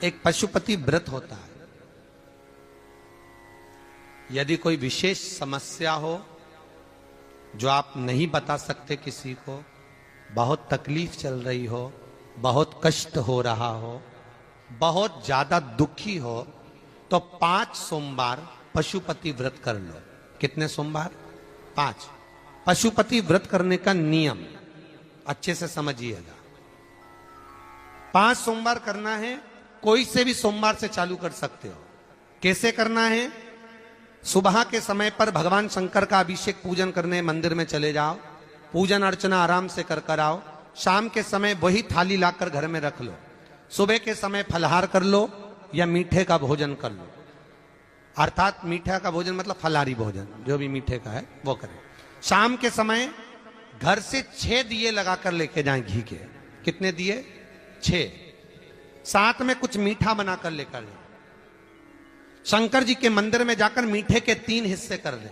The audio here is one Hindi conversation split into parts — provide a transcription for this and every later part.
एक पशुपति व्रत होता है। यदि कोई विशेष समस्या हो जो आप नहीं बता सकते किसी को, बहुत तकलीफ चल रही हो, बहुत कष्ट हो रहा हो, बहुत ज्यादा दुखी हो, तो 5 सोमवार पशुपति व्रत कर लो। कितने सोमवार? 5। पशुपति व्रत करने का नियम अच्छे से समझिएगा। 5 सोमवार करना है। कोई से भी सोमवार से चालू कर सकते हो। कैसे करना है? सुबह के समय पर भगवान शंकर का अभिषेक पूजन करने मंदिर में चले जाओ, पूजन अर्चना आराम से कर आओ। शाम के समय वही थाली लाकर घर में रख लो। सुबह के समय फलहार कर लो या मीठे का भोजन कर लो। अर्थात मीठा का भोजन मतलब फलाहारी भोजन, जो भी मीठे का है वो करें। शाम के समय घर से 6 दिए लगाकर लेके जाएं घी के। कितने दिए? 6। साथ में कुछ मीठा बनाकर लेकर जाएं। शंकर जी के मंदिर में जाकर मीठे के 3 हिस्से कर दें।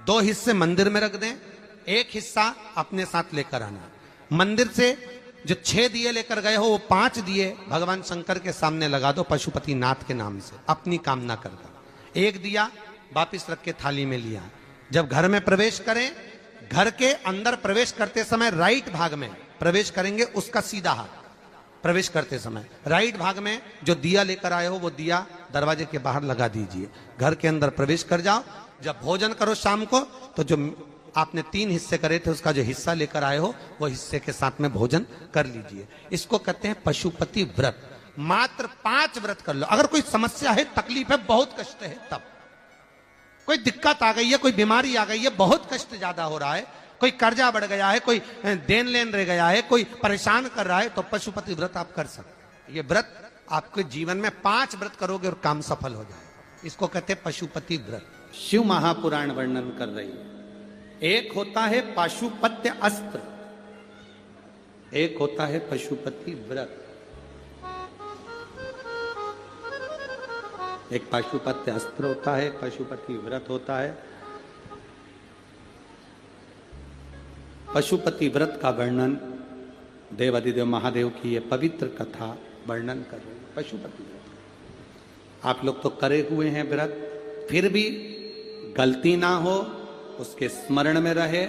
2 हिस्से मंदिर में रख दें, 1 हिस्सा अपने साथ लेकर आना। मंदिर से जो 6 दिए लेकर गए हो, वो 5 दिए भगवान शंकर के सामने लगा दो पशुपति नाथ के नाम से, अपनी कामना कर दो। 1 दिया वापिस रख के थाली में लिया। जब घर में प्रवेश करें, घर के अंदर प्रवेश करते समय राइट भाग में प्रवेश करेंगे, उसका सीधा हाथ प्रवेश करते समय राइट भाग में जो दिया लेकर आए हो वो दिया दरवाजे के बाहर लगा दीजिए। घर के अंदर प्रवेश कर जाओ। जब भोजन करो शाम को, तो जो आपने 3 हिस्से करे थे उसका जो हिस्सा लेकर आए हो वो हिस्से के साथ में भोजन कर लीजिए। इसको कहते हैं पशुपति व्रत। मात्र 5 व्रत कर लो। अगर कोई समस्या है, तकलीफ है, बहुत कष्ट है, तब कोई दिक्कत आ गई है, कोई बीमारी आ गई है, बहुत कष्ट ज्यादा हो रहा है, कोई कर्जा बढ़ गया है, कोई देन लेन रह गया है, कोई परेशान कर रहा है, तो पशुपति व्रत आप कर सकते। ये व्रत आपके जीवन में 5 व्रत करोगे और काम सफल हो जाएगा। इसको कहते हैं पशुपति व्रत। शिव महापुराण वर्णन कर रही है। एक होता है पाशुपत्य अस्त्र, एक होता है पशुपति व्रत। एक पशुपति अस्त्र होता है, एक पशुपति व्रत होता है। पशुपति व्रत का वर्णन देवादिदेव महादेव की ये पवित्र कथा वर्णन कर रही है। पशुपति व्रत आप लोग तो करे हुए हैं व्रत, फिर भी गलती ना हो, उसके स्मरण में रहे।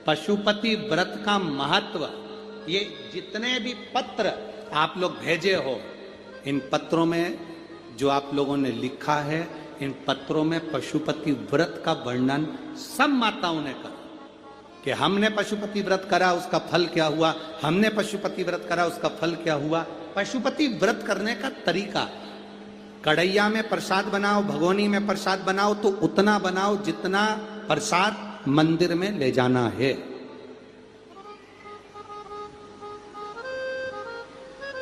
पशुपति व्रत का महत्व, ये जितने भी पत्र आप लोग भेजे हो, इन पत्रों में जो आप लोगों ने लिखा है, इन पत्रों में पशुपति व्रत का वर्णन सब माताओं ने करा कि हमने पशुपति व्रत करा, उसका फल क्या हुआ, हमने पशुपति व्रत करा, उसका फल क्या हुआ। पशुपति व्रत करने का तरीका, कढ़ैया में प्रसाद बनाओ, भगोनी में प्रसाद बनाओ, तो उतना बनाओ जितना प्रसाद मंदिर में ले जाना है।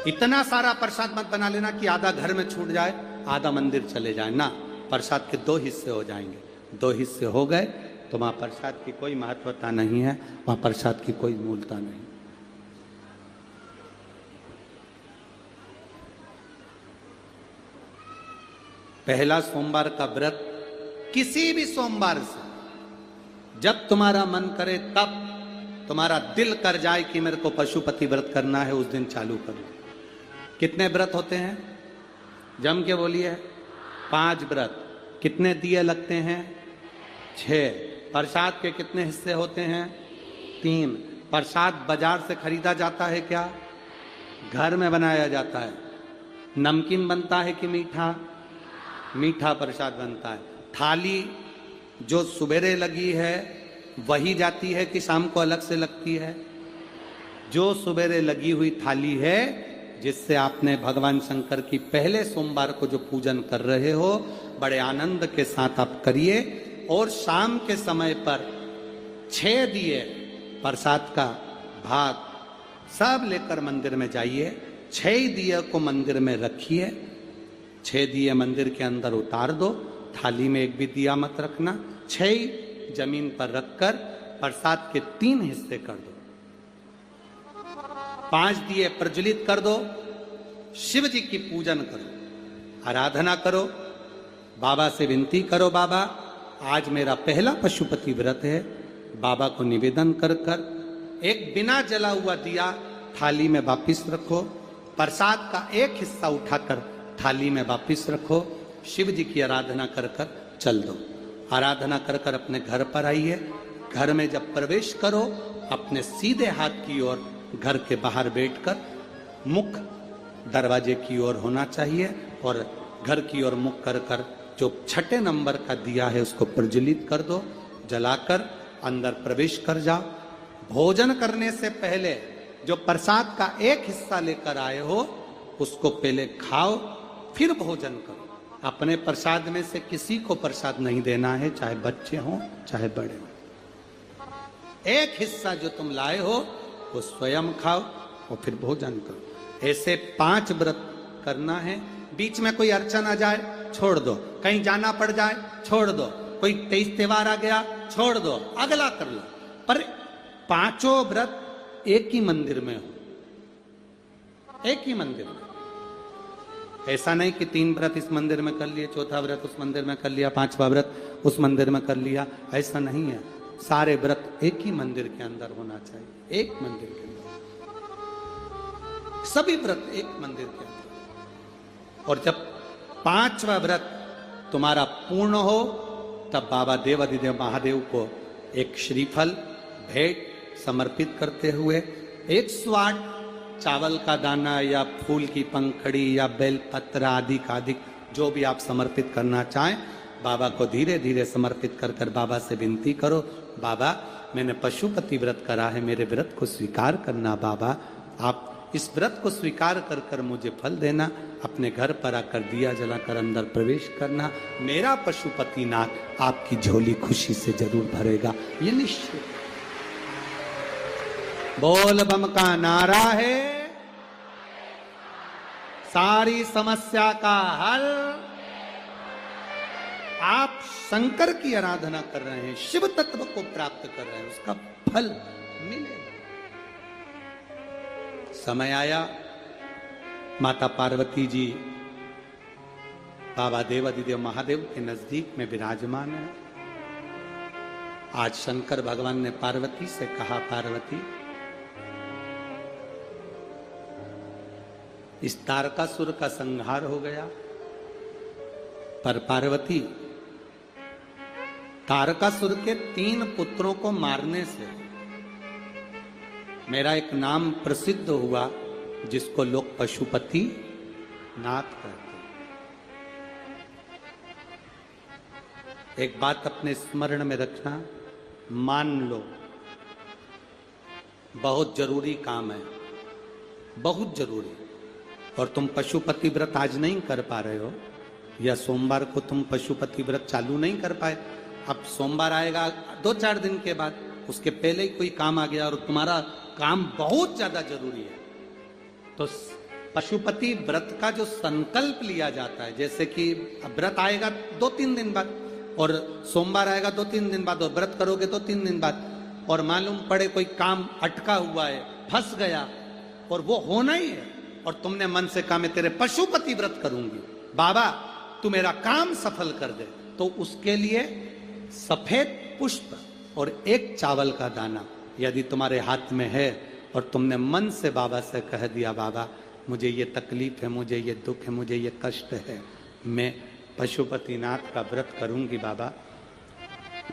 इतना सारा प्रसाद मत बना लेना कि आधा घर में छूट जाए, आधा मंदिर चले जाए ना। प्रसाद के 2 हिस्से हो जाएंगे। 2 हिस्से हो गए तो वहां प्रसाद की कोई महत्वता नहीं है, वहां प्रसाद की कोई मूलता नहीं। पहला सोमवार का व्रत किसी भी सोमवार से जब तुम्हारा मन करे, तब तुम्हारा दिल कर जाए कि मेरे को पशुपति व्रत करना है, उस दिन चालू करो। कितने व्रत होते हैं? जम के बोलिए। 5 व्रत। कितने दिए लगते हैं? 6। प्रसाद के कितने हिस्से होते हैं? 3। प्रसाद बाजार से खरीदा जाता है क्या? घर में बनाया जाता है। नमकीन बनता है कि मीठा? मीठा प्रसाद बनता है। थाली जो सुबेरे लगी है वही जाती है कि शाम को अलग से लगती है? जो सुबेरे लगी हुई थाली है, जिससे आपने भगवान शंकर की पहले सोमवार को जो पूजन कर रहे हो, बड़े आनंद के साथ आप करिए। और शाम के समय पर 6 दिए प्रसाद का भाग सब लेकर मंदिर में जाइए। 6 दिए को मंदिर में रखिए। 6 दिए मंदिर के अंदर उतार दो। थाली में एक भी दिया मत रखना। 6 जमीन पर रखकर प्रसाद के 3 हिस्से कर दो। 5 दिए प्रज्वलित कर दो। शिव जी की पूजन करो, आराधना करो, बाबा से विनती करो, बाबा आज मेरा पहला पशुपति व्रत है। बाबा को निवेदन कर कर एक बिना जला हुआ दिया थाली में वापिस रखो। प्रसाद का एक हिस्सा उठाकर थाली में वापिस रखो, शिव जी की आराधना कर कर चल दो। आराधना कर कर अपने घर पर आइए। घर में जब प्रवेश करो, अपने सीधे हाथ की ओर घर के बाहर बैठकर मुख दरवाजे की ओर होना चाहिए और घर की ओर मुख कर कर जो 6 नंबर का दिया है उसको प्रज्वलित कर दो। जलाकर अंदर प्रवेश कर जाओ। भोजन करने से पहले जो प्रसाद का एक हिस्सा लेकर आए हो उसको पहले खाओ, फिर भोजन करो। अपने प्रसाद में से किसी को प्रसाद नहीं देना है, चाहे बच्चे हों चाहे बड़े हों। एक हिस्सा जो तुम लाए हो वो स्वयं खाओ और फिर भोजन करो। ऐसे 5 व्रत करना है। बीच में कोई अड़चन आ जाए छोड़ दो, कहीं जाना पड़ जाए छोड़ दो, कोई 23 त्योहार आ गया छोड़ दो, अगला कर लो, पर 5 व्रत एक ही मंदिर में हो, एक ही मंदिर में। ऐसा नहीं कि 3 व्रत इस मंदिर में कर लिए, 4था व्रत उस मंदिर में कर लिया, 5वां व्रत उस मंदिर में कर लिया, ऐसा नहीं है। सारे व्रत एक ही मंदिर के अंदर होना चाहिए, एक मंदिर के अंदर, सभी व्रत एक मंदिर के अंदर। और जब 5वां व्रत तुम्हारा पूर्ण हो तब बाबा देवाधिदेव महादेव को एक श्रीफल भेंट समर्पित करते हुए 108 चावल का दाना या फूल की पंखड़ी या बेलपत्र आदि का अधिक जो भी आप समर्पित करना चाहें, बाबा को धीरे धीरे समर्पित कर कर बाबा से विनती करो, बाबा मैंने पशुपति व्रत करा है, मेरे व्रत को स्वीकार करना बाबा, आप इस व्रत को स्वीकार कर कर मुझे फल देना। अपने घर पर आकर दिया जलाकर अंदर प्रवेश करना। मेरा पशुपतिनाथ आपकी झोली खुशी से जरूर भरेगा, ये निश्चित। बोल बम का नारा है, सारी समस्या का हल। आप शंकर की आराधना कर रहे हैं, शिव तत्व को प्राप्त कर रहे हैं, उसका फल मिलेगा। समय आया, माता पार्वती जी बाबा देवाधिदेव महादेव के नजदीक में विराजमान है। आज शंकर भगवान ने पार्वती से कहा, पार्वती इस तारकासुर का संहार हो गया, पर पार्वती तारकासुर के 3 पुत्रों को मारने से मेरा एक नाम प्रसिद्ध हुआ जिसको लोग पशुपति नाथ कहते हैं। एक बात अपने स्मरण में रखना, मान लो बहुत जरूरी काम है, बहुत जरूरी, और तुम पशुपति व्रत आज नहीं कर पा रहे हो, या सोमवार को तुम पशुपति व्रत चालू नहीं कर पाए, अब सोमवार आएगा 2-4 दिन के बाद, उसके पहले ही कोई काम आ गया और तुम्हारा काम बहुत ज्यादा जरूरी है, तो पशुपति व्रत का जो संकल्प लिया जाता है, जैसे कि व्रत आएगा 2-3 दिन बाद और सोमवार आएगा 2-3 दिन बाद और व्रत करोगे 2-3 दिन बाद, और मालूम पड़े कोई काम अटका हुआ है, फंस गया और वो होना ही है, और तुमने मन से कहा मैं तेरे पशुपति व्रत करूंगी, बाबा तू मेरा काम सफल कर दे, तो उसके लिए सफेद पुष्प और 1 चावल का दाना यदि तुम्हारे हाथ में है और तुमने मन से बाबा से कह दिया, बाबा मुझे ये तकलीफ है, मुझे ये दुख है, मुझे ये कष्ट है, मैं पशुपतिनाथ का व्रत करूंगी बाबा,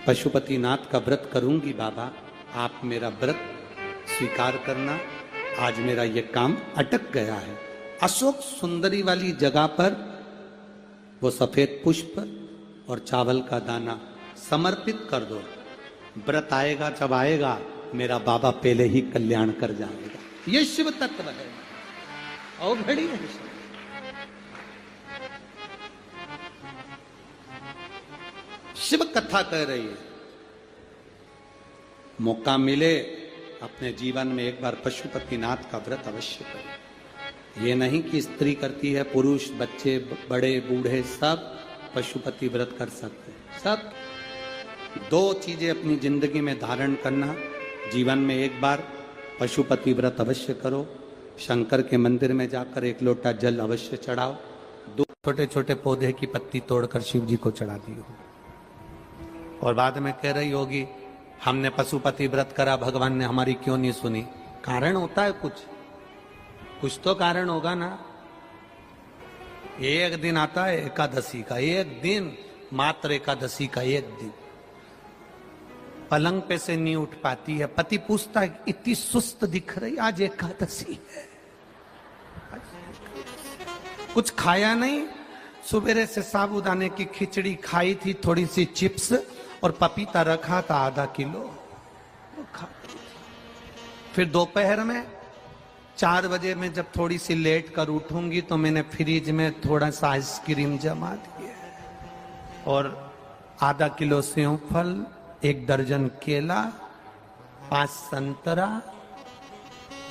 पशुपतिनाथ का व्रत करूंगी बाबा, आप मेरा व्रत स्वीकार करना, आज मेरा ये काम अटक गया है। अशोक सुंदरी वाली जगह पर वो सफेद पुष्प और चावल का दाना समर्पित कर दो, व्रत आएगा जब आएगा मेरा बाबा पहले ही कल्याण कर जाएगा। ये शिव तत्व है, अवघड़ी है। शिव कथा कह रही है, मौका मिले अपने जीवन में एक बार पशुपतिनाथ का व्रत अवश्य करें। ये नहीं कि स्त्री करती है, पुरुष, बच्चे, बड़े, बूढ़े सब पशुपति व्रत कर सकते हैं। सब 2 चीजें अपनी जिंदगी में धारण करना, जीवन में एक बार पशुपति व्रत अवश्य करो, शंकर के मंदिर में जाकर 1 लोटा जल अवश्य चढ़ाओ, 2 छोटे छोटे पौधे की पत्ती तोड़कर शिव जी को चढ़ा दी हो, और बाद में कह रही होगी हमने पशुपति व्रत करा, भगवान ने हमारी क्यों नहीं सुनी। कारण होता है कुछ, कुछ तो कारण होगा ना। एक दिन आता है एकादशी का, एक दिन, मात्र एकादशी का एक दिन, पलंग पे से नहीं उठ पाती है। पति पूछता है इतनी सुस्त दिख रही, आज एकादशी है, कुछ खाया नहीं, सुबेरे से साबूदाने की खिचड़ी खाई थी, थोड़ी सी चिप्स और पपीता रखा था आधा किलो, वो खा। फिर दोपहर में 4 बजे में जब थोड़ी सी लेट कर उठूंगी तो मैंने फ्रिज में थोड़ा सा आइसक्रीम जमा दिया और आधा किलो सेव फल, 1 दर्जन केला, 5 संतरा,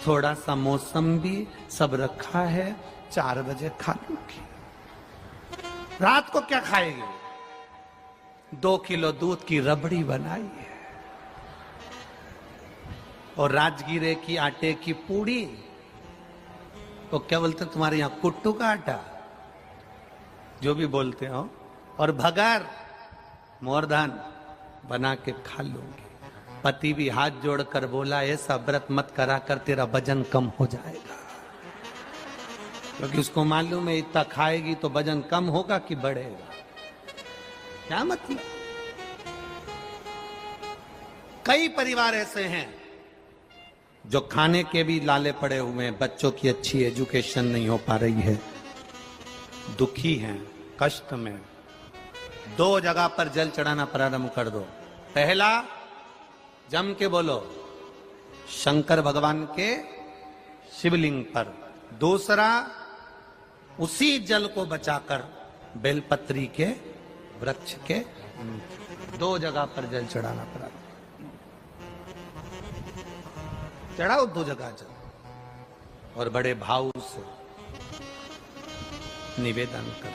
थोड़ा सा मौसम्बी सब रखा है, 4 बजे खा लूंगी। रात को क्या खाएगी? 2 किलो दूध की रबड़ी बनाई है और राजगीरे की आटे की पूड़ी, तो क्या बोलते हैं तुम्हारे यहां, कुट्टू का आटा, जो भी बोलते हो, और भगर मोरधान बना के खा लूंगी। पति भी हाथ जोड़कर बोला ऐसा व्रत मत करा कर, तेरा वजन कम हो जाएगा, क्योंकि उसको मालूम है इतना खाएगी तो वजन कम होगा कि बढ़ेगा। क्या मतलब? कई परिवार ऐसे हैं जो खाने के भी लाले पड़े हुए हैं, बच्चों की अच्छी एजुकेशन नहीं हो पा रही है, दुखी हैं, कष्ट में। 2 जगह पर जल चढ़ाना प्रारंभ कर दो। पहला, जम के बोलो, शंकर भगवान के शिवलिंग पर। दूसरा, उसी जल को बचाकर बेलपत्री के वृक्ष के 2 जगह पर जल चढ़ाना पड़ा। चढ़ाओ 2 जगह जल और बड़े भाव से निवेदन कर